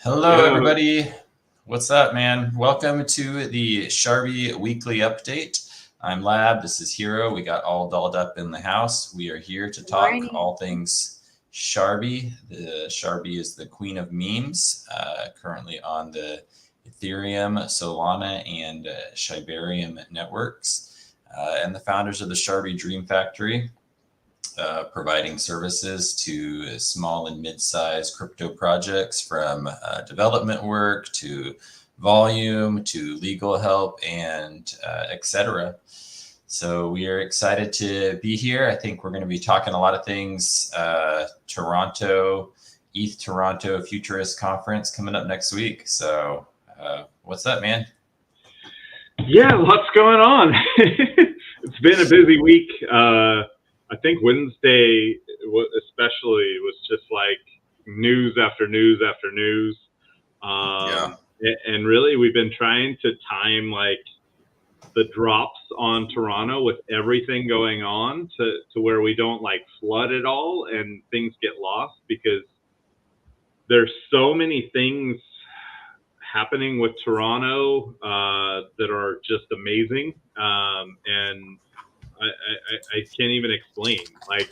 Hello, Yo, everybody. What's up, man? Welcome to the Sharbi Weekly Update. I'm Lab. This is Hero. We got all dolled up in the house. We are here to talk Morning. all things Sharbi. The Sharbi is the queen of memes, currently on the Ethereum, Solana, and Shibarium networks, and the founders of the Sharbi Dream Factory. Providing services to small and mid-sized crypto projects, from development work to volume to legal help and etc. So we are excited to be here. I think we're going to be talking a lot of things. Toronto, ETH Toronto Futurist Conference coming up next week. So what's up, man? yeah, what's going on? It's been a busy week. I think Wednesday, especially, was just like news after news after news. And really, we've been trying to time like the drops on Toronto with everything going on to where we don't like flood it all and things get lost, because there's so many things happening with Toronto that are just amazing, and I can't even explain like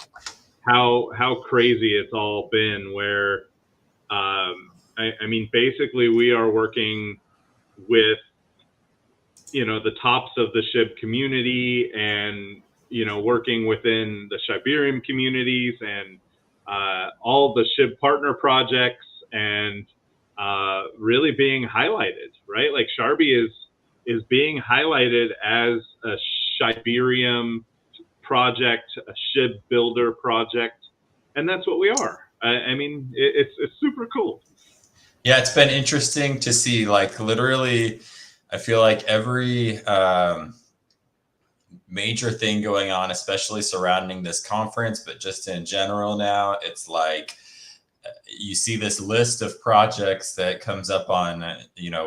how crazy it's all been. Where I mean, basically, we are working with the tops of the SHIB community, and working within the Shibarium communities, and all the SHIB partner projects, and really being highlighted, right? Like Sharbi is being highlighted as a Shibarium project, a SHIB builder project, and that's what we are. I mean, it's super cool. Yeah, it's been interesting to see, like, literally, I feel like every major thing going on, especially surrounding this conference, but just in general now, it's like you see this list of projects that comes up on,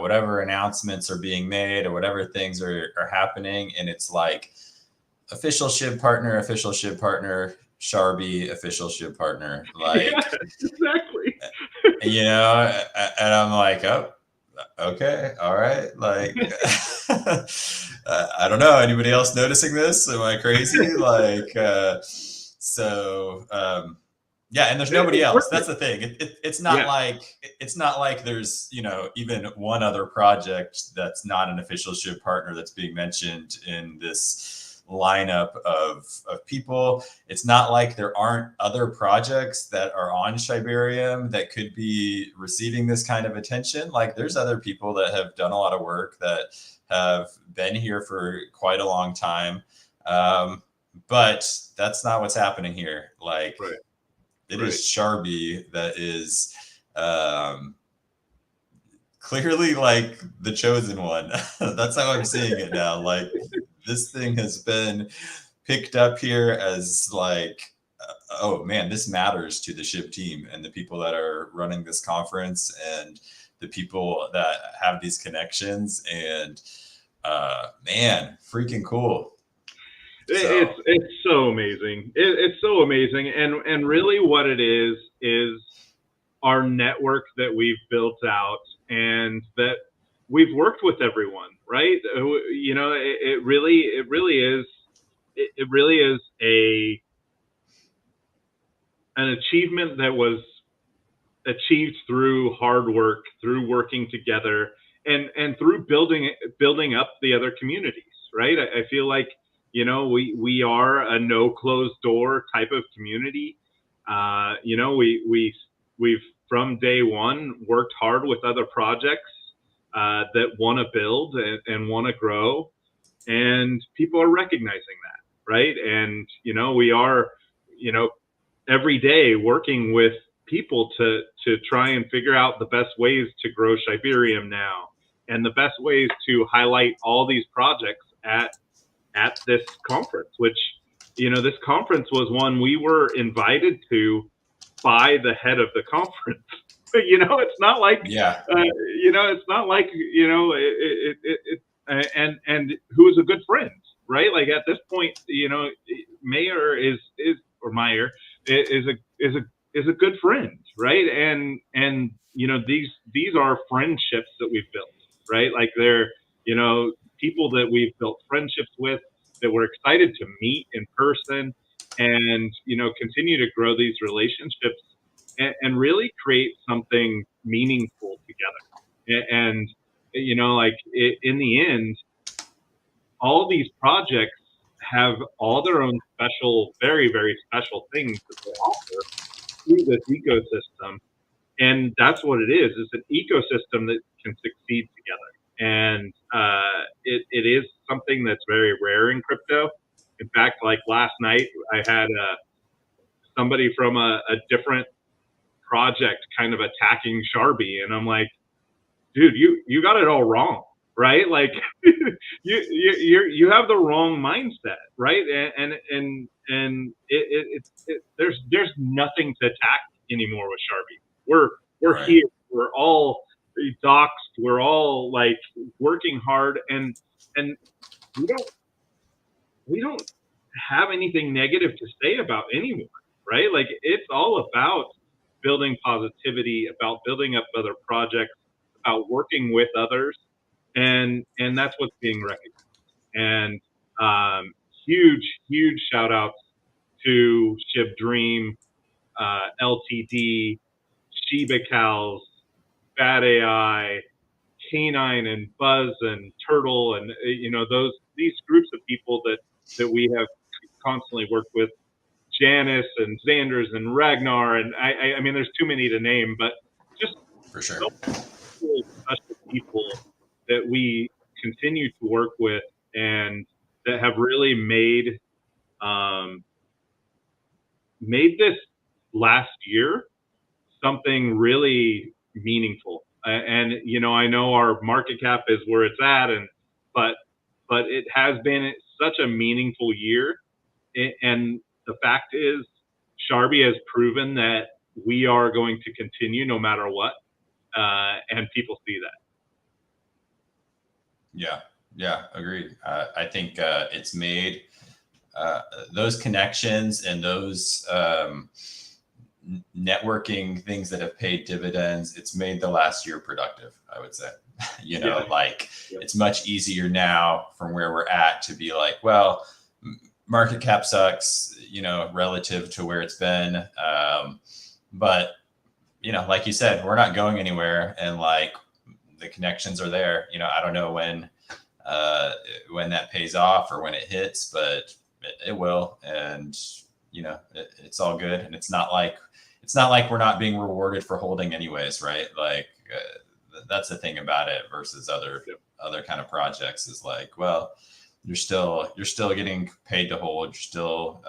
whatever announcements are being made or whatever things are happening. And it's like official SHIB partner, Sharbi, official SHIB partner. Like, yeah, exactly. And I'm like, oh, okay, all right. Like, I don't know. Anybody else noticing this? Am I crazy? Like, yeah. And there's nobody else. That's the thing. It's not like there's even one other project that's not an official SHIB partner that's being mentioned in this lineup of people. It's not like there aren't other projects that are on Shibarium that could be receiving this kind of attention. Like, there's other people that have done a lot of work that have been here for quite a long time. But that's not what's happening here. Like, it is Sharbi that is clearly like the chosen one. That's how I'm seeing it now. Like, this thing has been picked up here as like, oh man, this matters to the SHIB team and the people that are running this conference and the people that have these connections. And man, freaking cool. It's so amazing. It's so amazing. And really what it is our network that we've built out, and that we've worked with everyone, right? It really is an achievement that was achieved through hard work, through working together, and through building up the other communities, right? I feel like we are a no closed door type of community. We've from day one worked hard with other projects that want to build and want to grow, and people are recognizing that, right? And we are every day working with people to try and figure out the best ways to grow Shibarium now, and the best ways to highlight all these projects at this conference, which this conference was one we were invited to by the head of the conference. It's not like it's not like and who is a good friend, right? Like, at this point, Meyer is a is a good friend, right? And these are friendships that we've built, right? Like they're people that we've built friendships with, that we're excited to meet in person, and continue to grow these relationships, and really create something meaningful together. And like in the end, all these projects have all their own special, very, very special things that they offer through this ecosystem. And that's what it is. It's an ecosystem that can succeed together. And it is something that's very rare in crypto. In fact, like last night, I had somebody from a different project kind of attacking Sharbi, and I'm like, dude, you got it all wrong, right? Like you have the wrong mindset, right? And there's nothing to attack anymore with Sharbi. We're Right. here. We're all doxxed. We're all like working hard, and we don't have anything negative to say about anyone, right? Like it's all about building positivity, about building up other projects, about working with others, and that's what's being recognized. And huge shout outs to Shiv Dream, LTD, Shiba Cows, Bad AI, Canine, and Buzz and Turtle, and these groups of people that we have constantly worked with, Janice and Xanders and Ragnar, and I mean, there's too many to name, but just For sure. so many special people that we continue to work with, and that have really made this last year something really meaningful. And I know our market cap is where it's at, but it has been such a meaningful year. And the fact is, Sharbi has proven that we are going to continue no matter what, and people see that. Yeah, agreed. I think it's made those connections and those networking things that have paid dividends. It's made the last year productive, I would say. It's much easier now from where we're at to be like, well, market cap sucks, relative to where it's been. But, like you said, we're not going anywhere, and like the connections are there. I don't know when that pays off or when it hits, but it will. And, it's all good. And it's not like we're not being rewarded for holding anyways, right? Like that's the thing about it versus other kind of projects is like, well, you're still getting paid to hold. You're still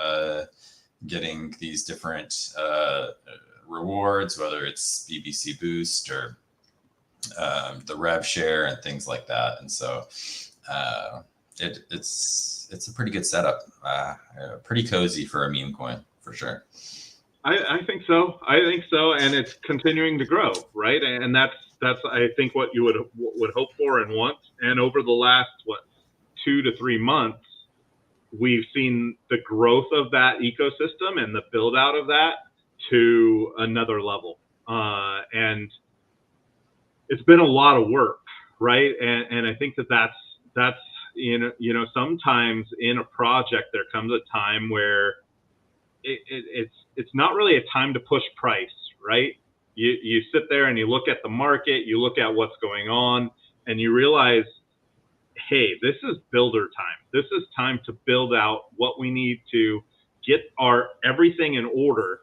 getting these different rewards, whether it's BBC Boost or the rev share and things like that. And so it's a pretty good setup, pretty cozy for a meme coin for sure. I think so. And it's continuing to grow, right? And that's I think what you would hope for and want. And over the last 2 to 3 months, we've seen the growth of that ecosystem and the build out of that to another level. And it's been a lot of work, right? And I think that's sometimes in a project there comes a time where it's not really a time to push price, right? You sit there and you look at the market, you look at what's going on, and you realize, hey, this is builder time. This is time to build out what we need to get our everything in order.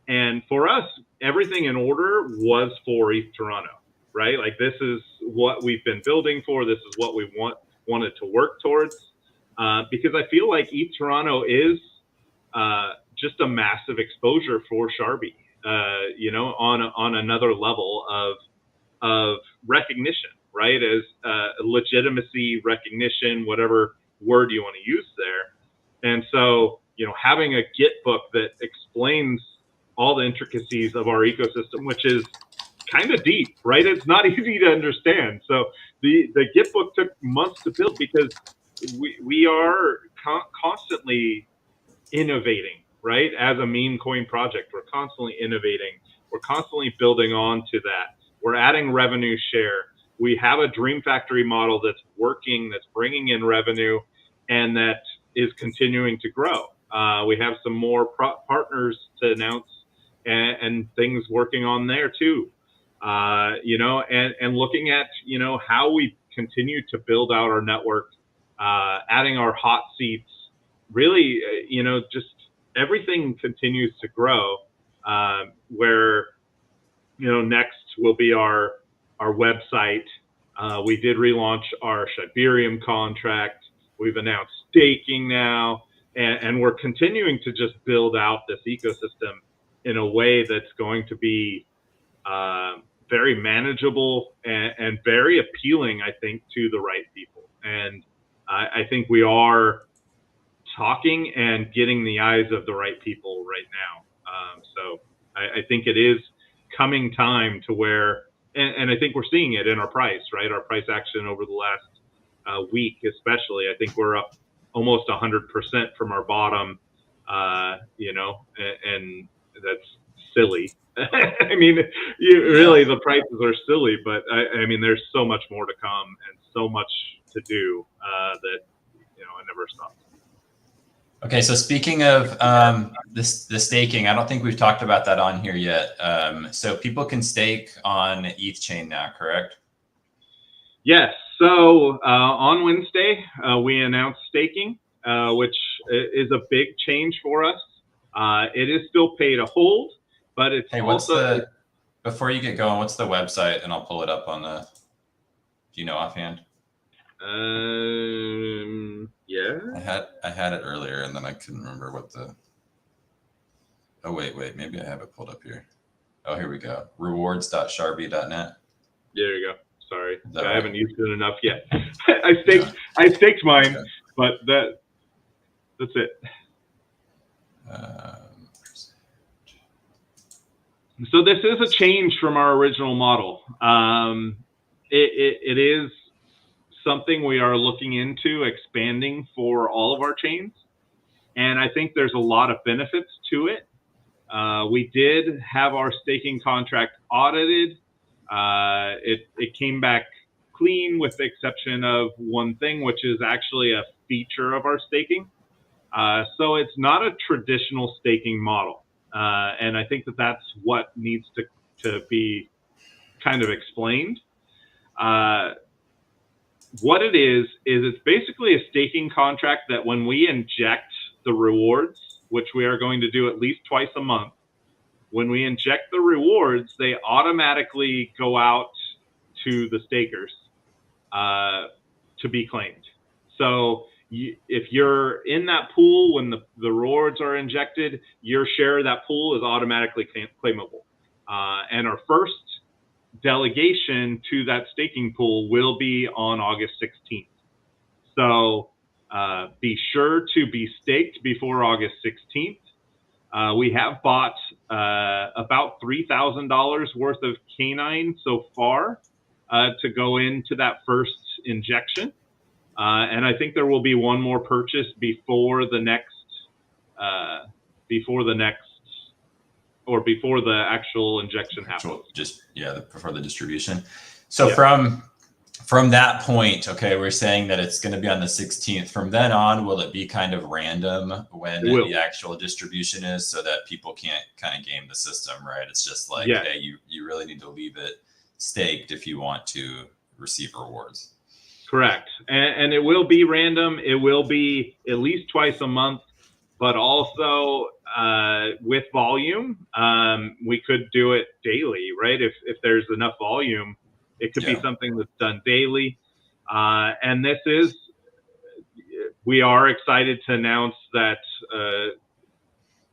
And for us, everything in order was for ETH Toronto, right? Like this is what we've been building for. This is what we wanted to work towards, because I feel like ETH Toronto is just a massive exposure for Sharbi, on another level of recognition, right? As legitimacy, recognition, whatever word you want to use there. And so, having a Git book that explains all the intricacies of our ecosystem, which is kind of deep, right? It's not easy to understand. So the Git book took months to build because we are constantly innovating, right? As a meme coin project, we're constantly innovating. We're constantly building on to that. We're adding revenue share. We have a Dream Factory model that's working, that's bringing in revenue, and that is continuing to grow. We have some more partners to announce, and things working on there too. And looking at, how we continue to build out our network, adding our hot seats, really, just everything continues to grow. Where, next will be our website. We did relaunch our Shibarium contract. We've announced staking now, and we're continuing to just build out this ecosystem in a way that's going to be very manageable and very appealing, I think, to the right people. And I think we are talking and getting the eyes of the right people right now. So I think it is coming time to where, and I think we're seeing it in our price, right? Our price action over the last week, especially, I think we're up almost 100% from our bottom, and that's silly. I mean, really, the prices are silly, but I mean, there's so much more to come and so much to do that, I never stopped. Okay, so speaking of the staking, I don't think we've talked about that on here yet. So people can stake on ETH chain now, correct? Yes. So on Wednesday, we announced staking, which is a big change for us. It is still pay to hold, but it's also. Before you get going, what's the website? And I'll pull it up on the. Do you know offhand? Yeah. I had it earlier, and then I couldn't remember what the. Oh wait, maybe I have it pulled up here. Oh, here we go. Rewards.sharbi.net. There you go. Sorry, I right? haven't used it enough yet. I staked mine, okay. But that's it. So this is a change from our original model. It is something we are looking into expanding for all of our chains, and I think there's a lot of benefits to it. We did have our staking contract audited. It came back clean with the exception of one thing, which is actually a feature of our staking. So it's not a traditional staking model. And I think that that's what needs to be kind of explained. What it is it's basically a staking contract that when we inject the rewards, which we are going to do at least twice a month, when we inject the rewards, they automatically go out to the stakers to be claimed. So if you're in that pool when the rewards are injected, your share of that pool is automatically claimable. And our first delegation to that staking pool will be on August 16th. So be sure to be staked before August 16th. We have bought about $3,000 worth of K9 so far to go into that first injection. And I think there will be one more purchase before the actual injection happens. Before the distribution. So yeah. From that point, okay, we're saying that it's going to be on the 16th. From then on, will it be kind of random when the actual distribution is, so that people can't kind of game the system, right? It's just like, hey, you really need to leave it staked if you want to receive rewards. Correct. And it will be random. It will be at least twice a month, but also with volume, we could do it daily, right? If there's enough volume, it could be something that's done daily. And we are excited to announce that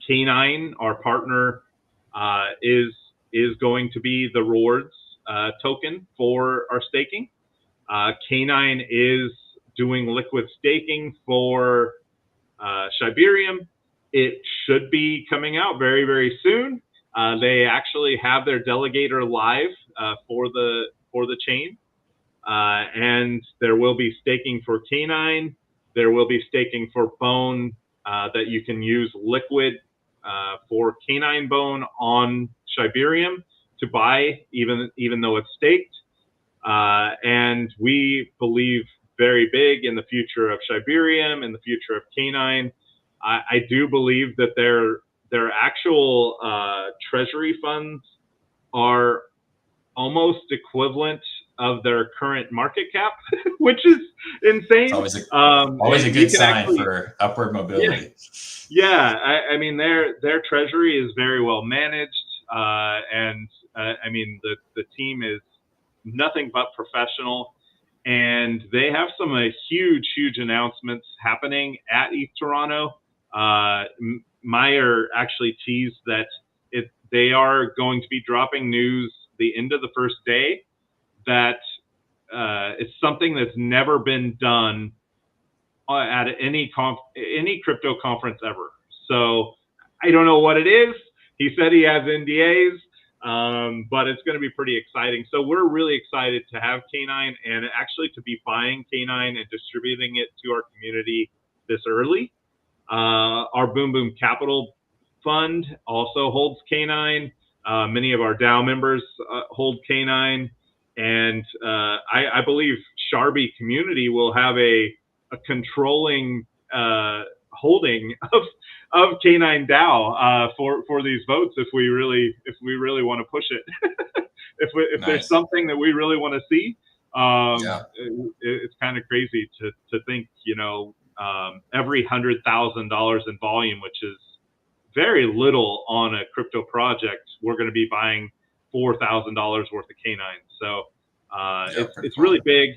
K9, our partner, is going to be the rewards token for our staking. K9 is doing liquid staking for Shibarium. It should be coming out very, very soon. They actually have their delegator live for the chain, and there will be staking for K9. There will be staking for Bone that you can use liquid for canine bone on Shibarium to buy, even though it's staked. And we believe very big in the future of Shibarium and the future of canine. I do believe that their actual treasury funds are almost equivalent of their current market cap, which is insane. It's always a good sign for upward mobility. Yeah, I mean their treasury is very well managed, and I mean the team is nothing but professional, and they have some huge announcements happening at ETH Toronto. Meyer actually teased that they are going to be dropping news the end of the first day that it's something that's never been done at any crypto conference ever. So I don't know what it is. He said he has NDAs, but it's going to be pretty exciting. So we're really excited to have Canine and actually to be buying Canine and distributing it to our community this early. Our Boom Boom Capital Fund also holds Canine. Many of our DAO members hold Canine. And I believe Sharbi community will have a controlling holding of Canine DAO for these votes if we really want to push it. if nice. There's something that we really want to see, it's kind of crazy to think, every $100,000 in volume, which is very little on a crypto project, we're going to be buying $4,000 worth of canines. So it's really big.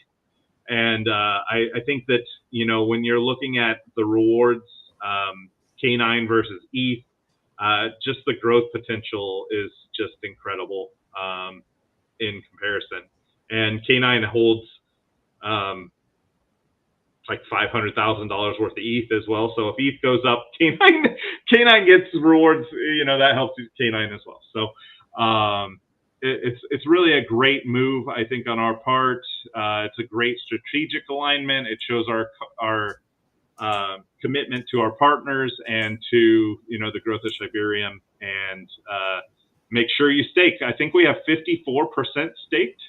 And I think that, when you're looking at the rewards, canine versus ETH, just the growth potential is just incredible in comparison. And canine holds like $500,000 worth of ETH as well. So if ETH goes up, canine gets rewards. That helps canine as well. So it's really a great move, I think, on our part. It's a great strategic alignment. It shows our commitment to our partners and to the growth of Shibarium. And make sure you stake. I think we have 54% staked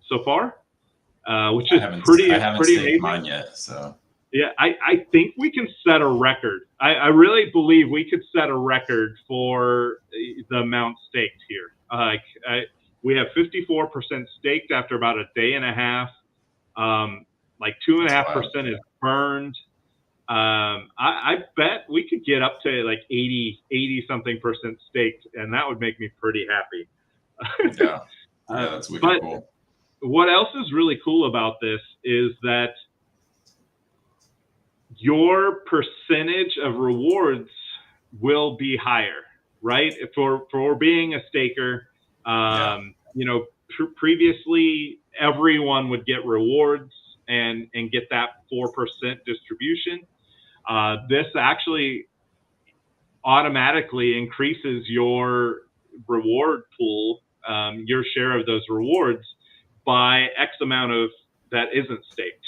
so far. Which is pretty amazing. Mine yet, so yeah, I think we can set a record. I really believe we could set a record for the amount staked here. We have 54% staked after about a day and a half. 2.5% is burned. I bet we could get up to like 80 something percent staked, and that would make me pretty happy. Yeah, that's wicked cool. What else is really cool about this is that your percentage of rewards will be higher, right? For being a staker, previously everyone would get rewards and get that 4% distribution. This actually automatically increases your reward pool, your share of those rewards, by X amount of that isn't staked.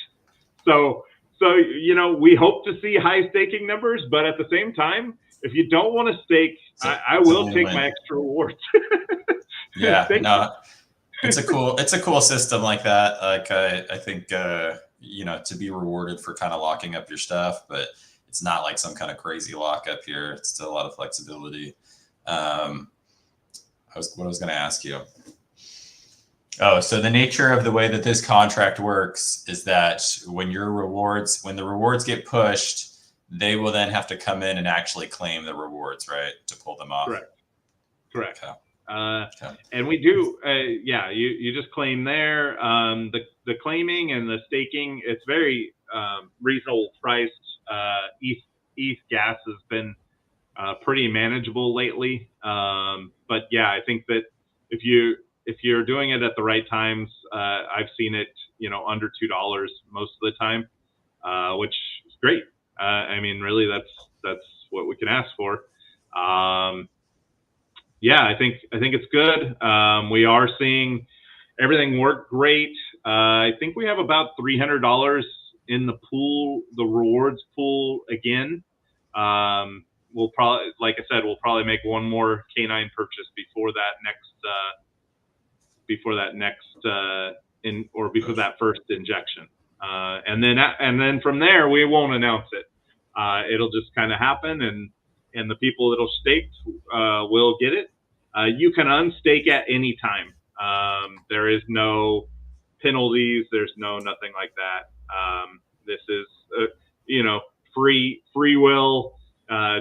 So we hope to see high staking numbers, but at the same time, if you don't want to stake, I will take my extra rewards. Yeah, no, it's a cool system like that. Like I think to be rewarded for kind of locking up your stuff, but it's not like some kind of crazy lockup here. It's still a lot of flexibility. What I was going to ask you. Oh, so the nature of the way that this contract works is that when the rewards get pushed, they will then have to come in and actually claim the rewards, right, to pull them off. Correct. Okay. And we do, you just claim there. The claiming and the staking, it's very reasonable priced. ETH gas has been pretty manageable lately. But yeah, I think that if you're doing it at the right times, I've seen it, under $2 most of the time, which is great. I mean, really, that's what we can ask for. Yeah, I think it's good. We are seeing everything work great. I think we have about $300 in the pool, the rewards pool again. We'll probably, like I said, we'll probably make one more canine purchase before that first injection. And then from there, we won't announce it. It'll just kind of happen, and the people that'll stake will get it. You can unstake at any time. There is no penalties. There's nothing like that. This is, free will.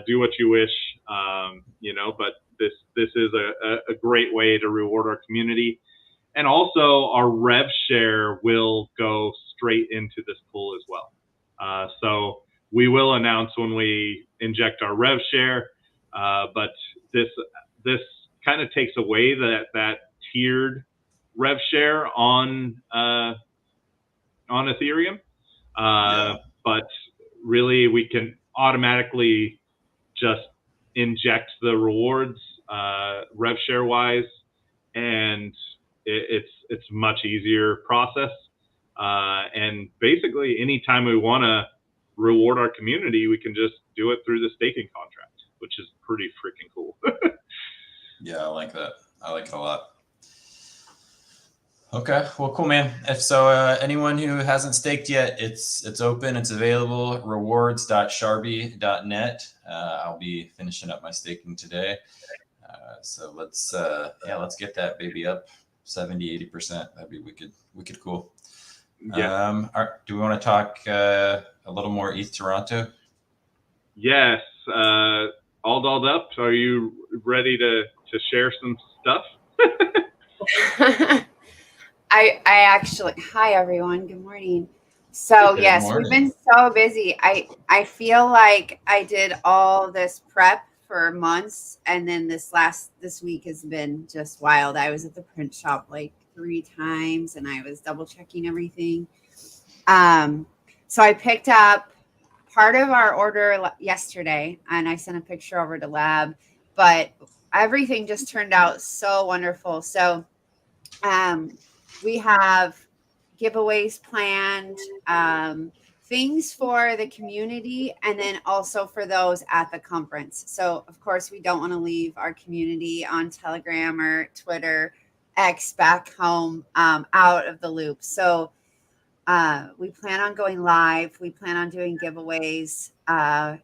Do what you wish. But this is a great way to reward our community. And also, our rev share will go straight into this pool as well. So we will announce when we inject our rev share, but this kind of takes away that tiered rev share on Ethereum. But really, we can automatically just inject the rewards rev share wise, and it's much easier process. And basically, anytime we want to reward our community, we can just do it through the staking contract, which is pretty freaking cool. Yeah, I like that. I like it a lot. Okay, well, cool, man. If so, anyone who hasn't staked yet, it's open, it's available. Rewards.sharbi.net. I'll be finishing up my staking today. So let's get that baby up 70-80%. That'd be wicked cool. Yeah. Do we want to talk a little more ETH Toronto? Yes. All dolled up. Are you ready to share some stuff? I actually, hi everyone, good morning. So Good yes, morning. we've been so busy. I feel like I did all this prep for months, and then this week has been just wild. I was at the print shop like 3 times, and I was double checking everything. So I picked up part of our order yesterday, and I sent a picture over to Lab, but everything just turned out so wonderful. So we have giveaways planned, things for the community, and then also for those at the conference. So of course, we don't want to leave our community on Telegram or Twitter, X back home, out of the loop. So we plan on going live. We plan on doing giveaways.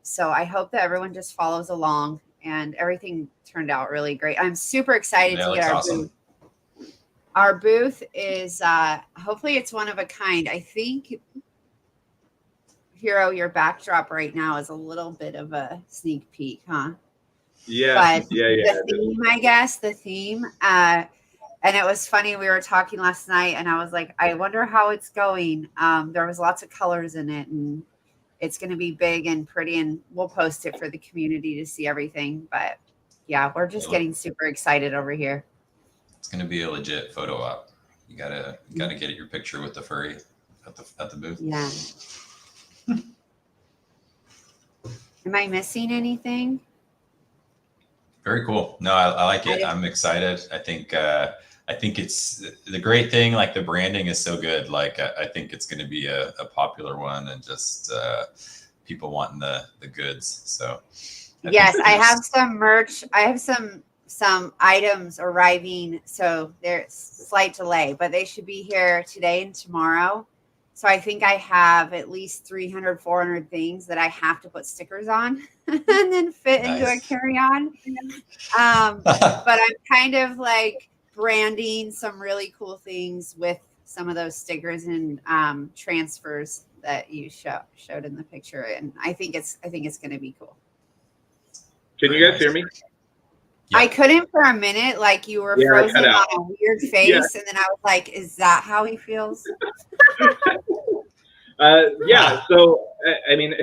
So I hope that everyone just follows along, and everything turned out really great. I'm super excited to get our booth. Our booth is, hopefully it's one of a kind. I think, Hero, your backdrop right now is a little bit of a sneak peek, huh? Yeah. But the theme, I guess, and it was funny. We were talking last night, and I was like, I wonder how it's going. There was lots of colors in it, and it's going to be big and pretty, and we'll post it for the community to see everything. But yeah, we're just getting super excited over here. It's going to be a legit photo op. You gotta get your picture with the furry at the booth. Yeah. Am I missing anything? Very cool. No, I like it. I'm excited. I think it's the great thing. Like, the branding is so good. Like, I think it's going to be a popular one, and just people wanting the goods. So yes, I have some merch. I have some items arriving, so there's slight delay, but they should be here today and tomorrow. So I think I have at least 300, 400 things that I have to put stickers on and then fit into a carry-on. But I'm kind of like branding some really cool things with some of those stickers and transfers that you showed in the picture, and I think it's going to be cool. Can you guys hear me? Yeah. I couldn't for a minute, like you were frozen on a weird face, and then I was like, is that how he feels? So I mean,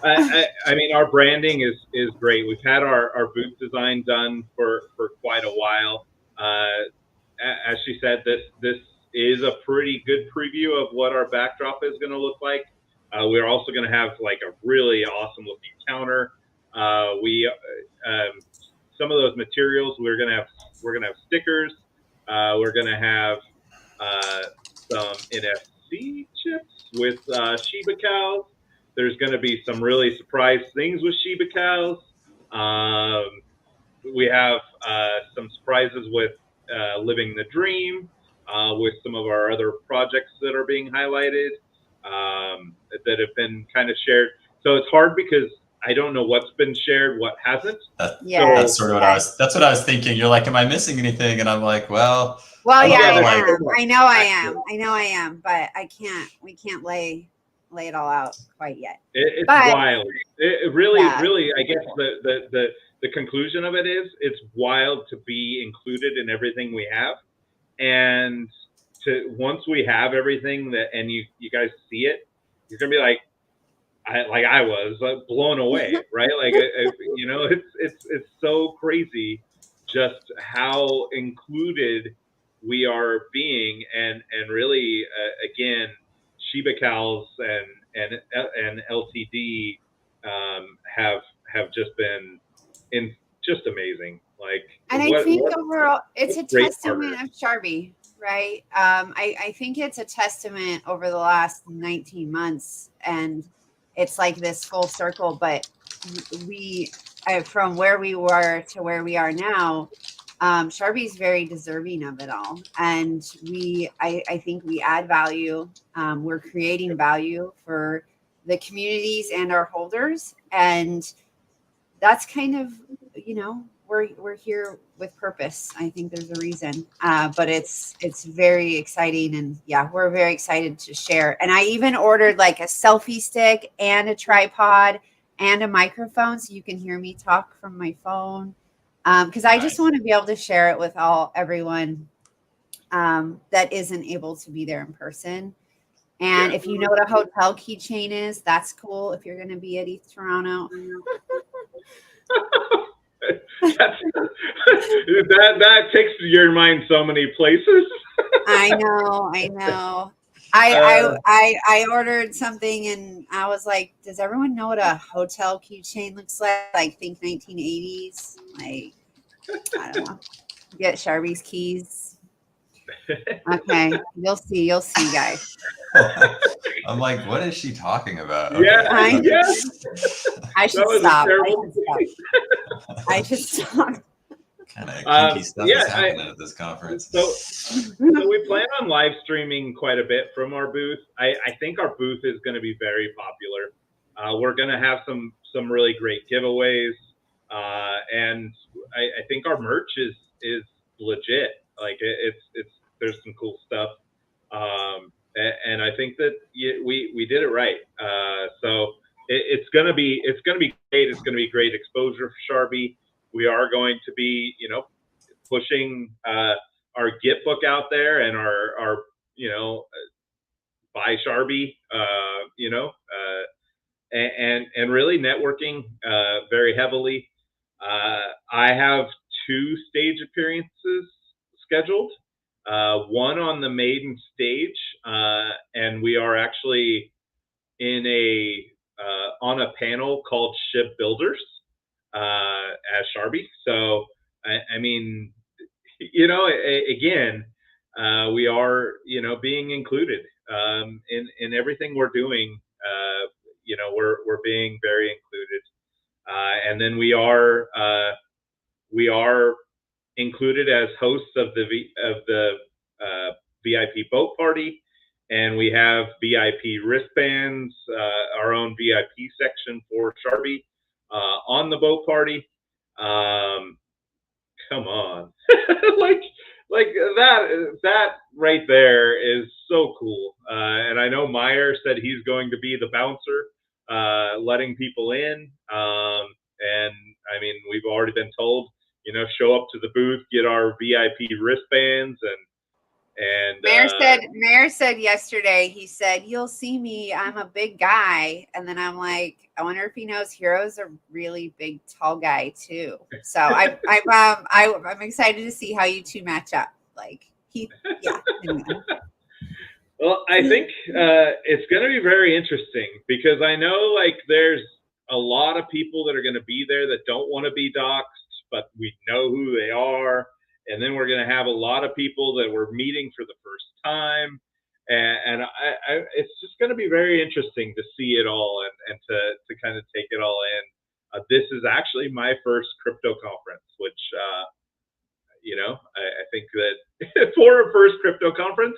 I mean, our branding is great. We've had our booth design done for quite a while. As she said, this is a pretty good preview of what our backdrop is going to look like. We're also going to have like a really awesome looking counter. Some of those materials we're gonna have stickers. We're gonna have some NFC chips with Shiba cows. There's going to be some really surprise things with Shiba cows. We have some surprises with Living the Dream, with some of our other projects that are being highlighted, that have been kind of shared. So it's hard because I don't know what's been shared, what hasn't. That's sort of what that's what I was thinking. You're like, am I missing anything? And I'm like, well, yeah, I am. I know I am, but we can't lay it all out quite yet. It's wild. It really, I guess the conclusion of it is it's wild to be included in everything we have. And once we have everything and you guys see it, you're going to be like, I was blown away, right? Like, you know, it's so crazy just how included we are being, and really, again, Shiba cows and LTD have just been just amazing. Like, and I think overall, it's a testament of Sharbi, right? I think it's a testament over the last 19 months, and it's like this full circle. But from where we were to where we are now, Sharbi is very deserving of it all, and I think we add value. We're creating value for the communities and our holders, and that's kind of, you know, we're here with purpose. I think there's a reason, but it's very exciting, and yeah, we're very excited to share. And I even ordered like a selfie stick and a tripod and a microphone so you can hear me talk from my phone, because I just want to be able to share it with everyone that isn't able to be there in person. And if you know what a hotel keychain is, that's cool if you're going to be at East Toronto. that takes your mind so many places. I know. I ordered something and I was like, does everyone know what a hotel keychain looks like? Like, think 1980s. Like, I don't know. Get Sharbi's keys. Okay, you'll see, guys. I'm like, what is she talking about? Okay. Yeah, I should stop. I should stop. Kind of kinky stuff is happening at this conference. So we plan on live streaming quite a bit from our booth. I think our booth is going to be very popular. We're going to have some really great giveaways, and I think our merch is legit. Like, there's some cool stuff, and I think that we did it right. So it's gonna be great. It's gonna be great exposure for Sharbi. We are going to be, you know, pushing our Git book out there and our you know, buy Sharbi, you know, and really networking very heavily. I have 2 stage appearances scheduled, one on the maiden stage, and we are actually in on a panel called Ship Builders as Sharbi. So I mean, you know, again, we are, you know, being included in everything we're doing. You know, we're being very included, and then we are included as hosts of the VIP boat party, and we have VIP wristbands, our own VIP section for Sharbi on the boat party. Come on, like that right there is so cool. And I know Meyer said he's going to be the bouncer, letting people in. And I mean, we've already been told, you know, show up to the booth, get our VIP wristbands, and Mayor said yesterday, he said, you'll see me, I'm a big guy. And then I'm like, I wonder if he knows Hero's a really big, tall guy too. So I'm excited to see how you two match up. Like, Well, I think it's going to be very interesting, because I know, like, there's a lot of people that are going to be there that don't want to be doxxed, but we know who they are. And then we're going to have a lot of people that we're meeting for the first time. It's just going to be very interesting to see it all and to kind of take it all in. This is actually my first crypto conference, which I think that for a first crypto conference,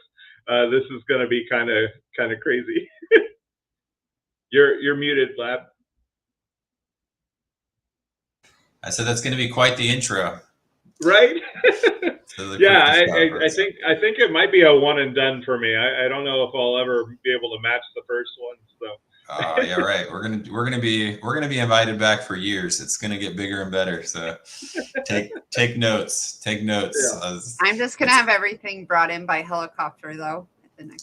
this is going to be kind of crazy. You're muted, Lab. I said that's going to be quite the intro. Right? Yeah, I think it might be a one and done for me. I don't know if I'll ever be able to match the first one. So. Yeah, right. We're gonna be invited back for years. It's gonna get bigger and better. So take notes. Take notes. Yeah. I'm just gonna have everything brought in by helicopter though.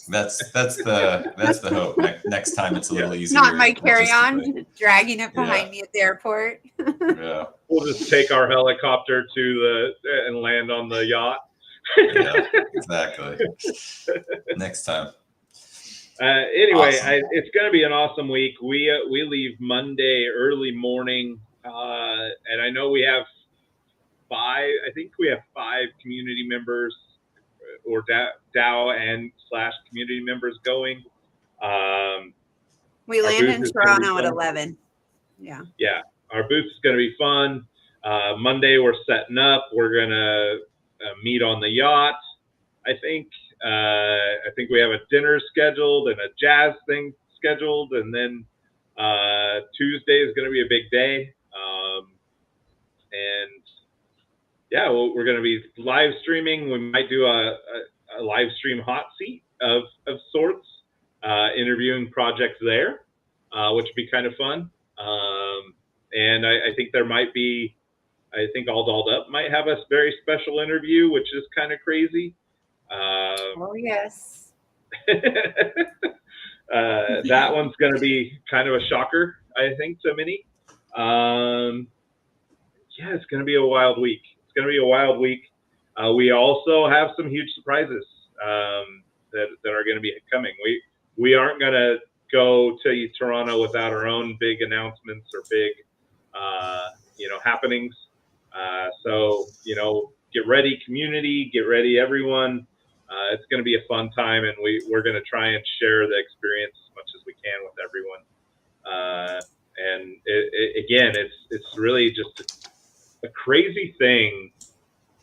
That's the hope. Next time it's a little easier. Not my carry-on, dragging it behind me at the airport. Yeah, we'll just take our helicopter and land on the yacht. Yeah, exactly. Next time. Anyway, awesome. It's going to be an awesome week. We leave Monday early morning, and I know we have 5. I think we have 5 community members or DAO and / community members going. We land in Toronto at 11. Yeah. Yeah, our booth is going to be fun. Monday we're setting up. We're going to meet on the yacht. I think we have a dinner scheduled and a jazz thing scheduled, and then Tuesday is going to be a big day. And yeah, we're going to be live streaming. We might do a live stream hot seat of sorts, interviewing projects there, which would be kind of fun. And I think there might be, I think All Dolled Up might have a very special interview, which is kind of crazy. Oh yes. That one's going to be kind of a shocker, I think, to many. Yeah, it's going to be a wild week. It's going to be a wild week. We also have some huge surprises that are going to be coming. We aren't going to go to Toronto without our own big announcements or big happenings. So get ready, community. Get ready, everyone. It's going to be a fun time, and we're going to try and share the experience as much as we can with everyone. And again, it's really just a crazy thing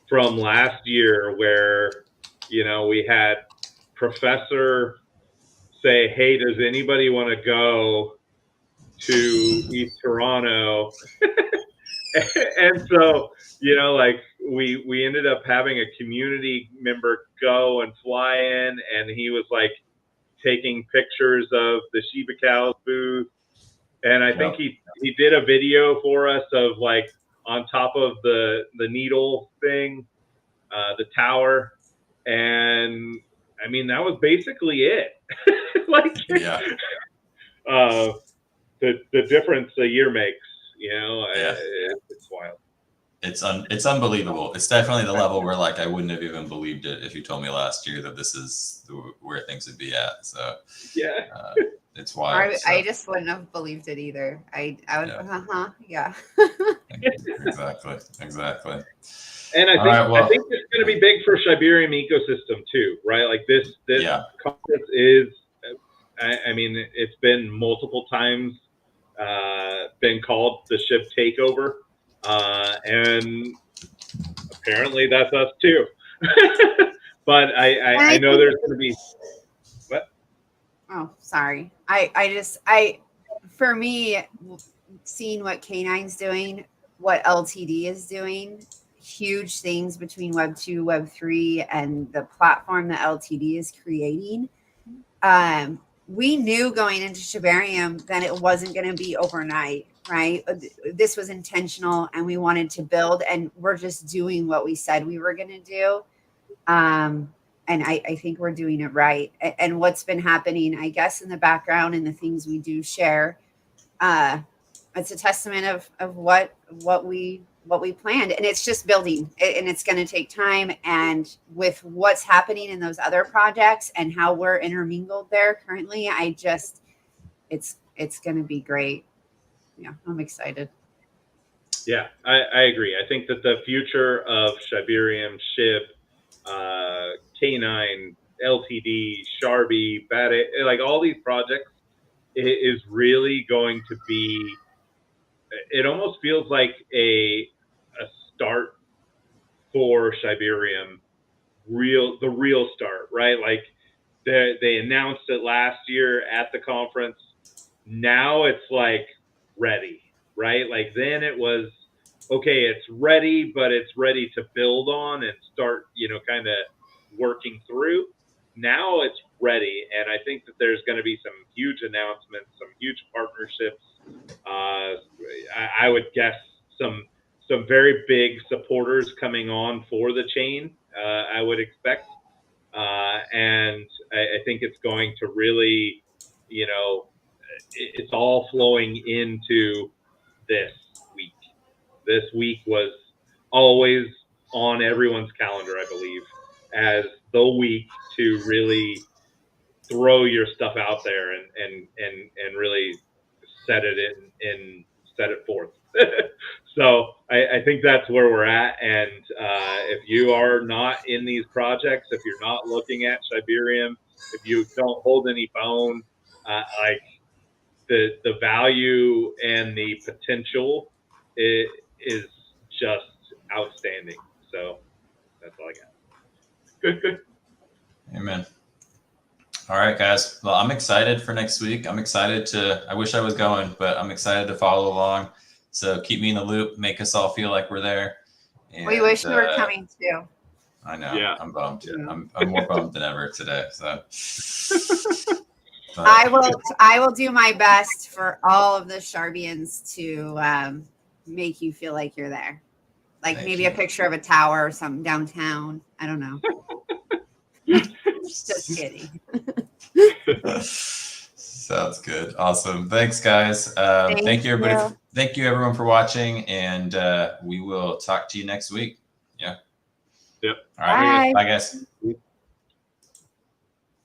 from last year where we had Professor say, "Hey, does anybody want to go to East Toronto?" And so we ended up having a community member go and fly in, and he was like taking pictures of the Shiba Cows booth, and I think he did a video for us of like on top of the needle thing, the tower, and I mean that was basically it. The difference a year makes, it's wild. It's unbelievable. It's definitely the level where like I wouldn't have even believed it if you told me last year that this is where things would be at. So yeah, it's wild. I just wouldn't have believed it either. I would yeah. Exactly. And I think it's going to be big for Shibarium ecosystem too, right? Like this conference is, I mean, it's been multiple times been called the SHIB takeover, and apparently that's us too. But I know there's going to be what? Oh, sorry. For me, seeing what K9's doing, what LTD is doing, huge things between Web 2, Web 3, and the platform that LTD is creating. We knew going into Shibarium that it wasn't going to be overnight, right? This was intentional, and we wanted to build, and we're just doing what we said we were going to do. And I think we're doing it right. And what's been happening, I guess, in the background and the things we do share, it's a testament of what we planned, and it's just building, and it's going to take time. And with what's happening in those other projects and how we're intermingled there currently, it's going to be great. Yeah, I'm excited. Yeah, I agree. I think that the future of Shibarium, SHIB, K9 LTD, Sharbi, like all these projects, it is really going to be. It almost feels like a start for Shibarium, the real start, right? Like they announced it last year at the conference. Now it's like ready, right? Like then it was okay, it's ready, but it's ready to build on and start, kind of working through. Now it's ready, and I think that there's going to be some huge announcements, some huge partnerships. I would guess some very big supporters coming on for the chain. I would expect, and I think it's going to really, it's all flowing into this week. This week was always on everyone's calendar, I believe, as the week to really throw your stuff out there and really set it set it forth. So I think that's where we're at. And if you are not in these projects, if you're not looking at Shibarium, if you don't hold any bone, like the value and the potential is just outstanding. So that's all I got. Amen. All right, guys. Well, I'm excited for next week. I wish I was going, but I'm excited to follow along. So keep me in the loop, make us all feel like we're there. And, we wish you were coming too. I know. Yeah. I'm bummed. Yeah. I'm more bummed than ever today. So I will do my best for all of the Sharbians to make you feel like you're there. Like maybe a picture of a tower or something downtown. I don't know. Just kidding. Sounds good. Awesome. Thanks, guys. Thank you, everybody. Thank you, everyone, for watching, and we will talk to you next week. Yeah. Yep. All right. Bye. Bye guys.